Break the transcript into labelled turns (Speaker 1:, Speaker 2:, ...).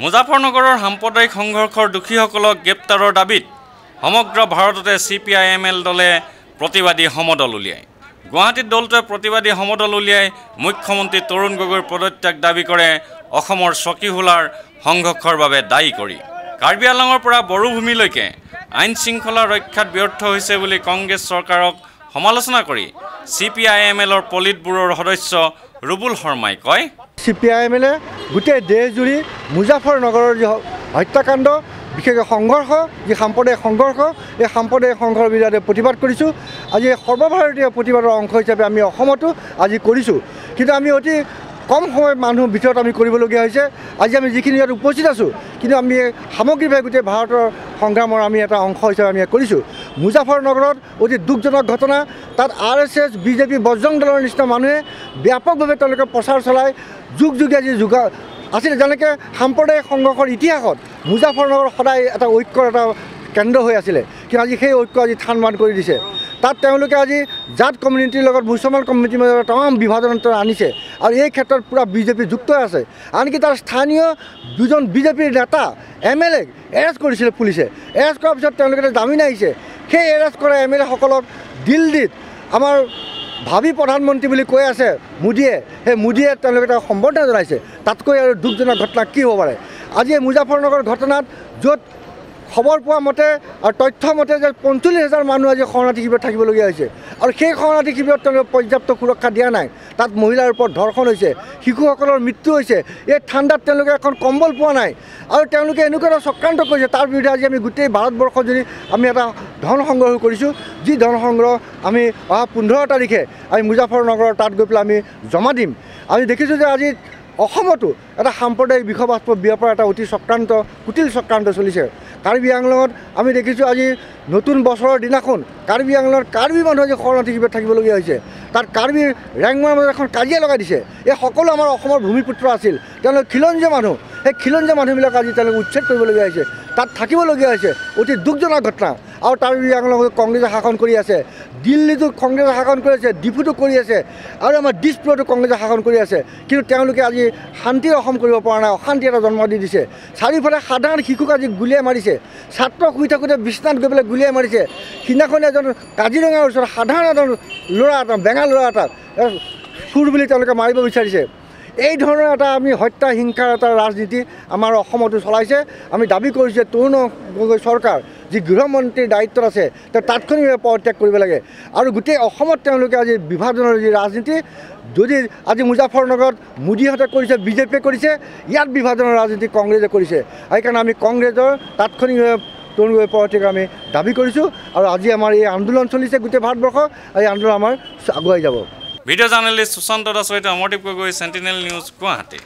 Speaker 1: মুজাফৰনগৰৰ সাম্প্ৰদায়িক সংঘৰ্ষৰ দোষীসকলক গ্ৰেপ্তাৰৰ দাবীত সমগ্ৰ ভাৰততে CPI-ML দলে প্ৰতিবাদী সমদল উলিয়ায়। গুৱাহাটীত দলটোৱে প্ৰতিবাদী সমদল উলিয়াই মুখ্যমন্ত্ৰী তৰুণ গগৈৰ পদত্যাগ দাবী কৰে অসমৰ চকীহোলাৰ সংঘৰ্ষৰ বাবে দায়ী কৰি। কাৰ্বি আংলঙৰ পৰা বড়োভূমিলৈকে আইন শৃংখলা ৰক্ষাত ব্যৰ্থ হৈছে বুলি কংগ্ৰেছ চৰকাৰক সমালোচনা কৰি CPI-MLৰ পলিট ব্যুৰৰ সদস্য ৰুবুল শৰ্মাই কয়,
Speaker 2: CPI-MLে গোটেই দেশজুৰি মুজাফৰনগৰৰ যি হত্যাকাণ্ড বিশেষকৈ সংঘৰ্ষ যি সাম্প্ৰদায়িক সংঘৰ্ষ এই সাম্প্ৰদায়িক সংঘৰ্ষৰ বিৰুদ্ধে প্ৰতিবাদ কৰিছোঁ। আজি সৰ্বভাৰতীয় প্ৰতিবাদৰ অংশ হিচাপে আমি অসমতো আজি কৰিছোঁ, কিন্তু আমি অতি কম সময়ত মানুহৰ ভিতৰত আমি কৰিবলগীয়া হৈছে। আজি আমি যিখিনি ইয়াত উপস্থিত আছোঁ, কিন্তু আমি সামগ্ৰিকভাৱে গোটেই ভাৰতৰ সংগ্ৰামৰ আমি এটা অংশ হিচাপে আমি কৰিছোঁ। মুজাফৰনগৰত অতি দুখজনক ঘটনা, তাত RSS BJP বজৰং দলৰ নিচিনা মানুহে ব্যাপকভাৱে তেওঁলোকে প্ৰচাৰ চলাই যুগ যুগে আজি আছিলে। যেনেকৈ সাম্প্ৰদায়িক সংঘৰ্ষৰ ইতিহাসত মুজাফৰনগৰ সদায় এটা ঐক্যৰ এটা কেন্দ্ৰ হৈ আছিলে, কিন্তু আজি সেই ঐক্য আজি থান বান কৰি দিছে। তাত তেওঁলোকে আজি জাট কমিউনিটিৰ লগত মুছলমান কমিউনিটিৰ মাজত তামাম বিভাজন আনিছে, আৰু এই ক্ষেত্ৰত পূৰা BJP যুক্ত আছে। আনকি তাৰ স্থানীয় দুজন BJPৰ নেতা MLA এৰেষ্ট কৰিছিলে পুলিচে। এৰেষ্ট কৰাৰ পিছত তেওঁলোকে জামিন আহিছে। সেই এৰেষ্ট কৰা MLA সকলক দিল্লীত আমাৰ ভাবি প্ৰধানমন্ত্ৰী বুলি কৈ আছে মোদীয়ে, সেই মোদীয়ে তেওঁলোকে তাক সম্বৰ্ধনা জনাইছে। তাতকৈ আৰু দুখজনক ঘটনা কি হ'ব পাৰে? আজি এই মুজাফৰনগৰ ঘটনাত য'ত খবৰ পোৱা মতে আৰু তথ্য মতে যে 45,000 মানুহ আজি শৰণাৰ্থী শিবিৰত থাকিবলগীয়া হৈছে, আৰু সেই শৰণাৰ্থী শিবিৰত তেওঁলোকে পৰ্যাপ্ত সুৰক্ষা দিয়া নাই। তাত মহিলাৰ ওপৰত ধৰ্ষণ হৈছে, শিশুসকলৰ মৃত্যু হৈছে। এই ঠাণ্ডাত তেওঁলোকে এখন কম্বল পোৱা নাই, আৰু তেওঁলোকে এনেকুৱা এটা চক্ৰান্ত কৰিছে। তাৰ বিৰুদ্ধে আজি আমি গোটেই ভাৰতবৰ্ষত যদি আমি এটা ধন সংগ্ৰহ কৰিছোঁ, যি ধন সংগ্ৰহ আমি অহা 15 তাৰিখে আমি মুজাফৰনগৰৰ তাত গৈ পেলাই আমি জমা দিম। আমি দেখিছোঁ যে আজি অসমতো এটা সাম্প্ৰদায়িক বিষবাস্প বিয়পাৰ এটা অতি চক্ৰান্ত কুটিল চক্ৰান্ত চলিছে। কাৰ্বি আংলঙত আমি দেখিছোঁ আজি নতুন বছৰৰ দিনাখন কাৰ্বি আংলঙত কাৰ্বি মানুহ আজি শৰণাৰ্থী শিবিৰত থাকিবলগীয়া হৈছে। তাত কাৰ্বিৰ ৰেংমাৰ মাজত এখন কাজিয়া লগাই দিছে। এই সকলো আমাৰ অসমৰ ভূমিপুত্ৰ আছিল, তেওঁলোক খিলঞ্জীয়া মানুহ। সেই খিলঞ্জীয়া মানুহবিলাক আজি তেওঁলোকে উচ্ছেদ কৰিবলগীয়া হৈছে, তাত থাকিবলগীয়া হৈছে। অতি দুখজনক ঘটনা। আৰু কাৰ্বি আংলঙত কংগ্ৰেছে শাসন কৰি আছে, দিল্লীতো কংগ্ৰেছে শাসন কৰি আছে, ডিফুটো কৰি আছে, আৰু আমাৰ দিছপুৰতো কংগ্ৰেছে শাসন কৰি আছে। কিন্তু তেওঁলোকে আজি শান্তিৰ অসম কৰিব পৰা নাই, অশান্তি এটা জন্ম দি দিছে। চাৰিওফালে সাধাৰণ শিশুক আজি গুলীয়াই মাৰিছে, ছাত্ৰ শুই থাকোঁতে বিছনাত গৈ পেলাই গুলীয়াই মাৰিছে। সিদিনাখন এজন কাজিৰঙাৰ ওচৰত সাধাৰণ এজন ল'ৰা এটা বেঙা ল'ৰা এটাক চুৰ বুলি তেওঁলোকে মাৰিব বিচাৰিছে। এই ধৰণৰ এটা আমি হত্যা হিংসাৰ এটা ৰাজনীতি আমাৰ অসমতো চলাইছে। আমি দাবী কৰিছোঁ যে তৰুণ গগৈ চৰকাৰ যি গৃহমন্ত্ৰীৰ দায়িত্বত আছে তেওঁ তাৎক্ষণিকভাৱে পদত্যাগ কৰিব লাগে। আৰু গোটেই অসমত তেওঁলোকে আজি বিভাজনৰ যি ৰাজনীতি, যদি আজি মুজাফৰনগৰত মোদীহঁতে কৰিছে, BJPয়ে কৰিছে, ইয়াত বিভাজনৰ ৰাজনীতি কংগ্ৰেছে কৰিছে। সেইকাৰণে আমি কংগ্ৰেছৰ তাৎক্ষণিকভাৱে তৰুণ গগৈ পদত্যাগ আমি দাবী কৰিছোঁ। আৰু আজি আমাৰ এই আন্দোলন চলিছে গোটেই ভাৰতবৰ্ষ, এই আন্দোলন আমাৰ আগুৱাই যাব।
Speaker 1: ভিডিঅ' জাৰ্নেলিষ্ট সুশান্ত দাসৰ সৈতে অমৰদীপ গগৈ, চেণ্টিনেল নিউজ, গুৱাহাটী।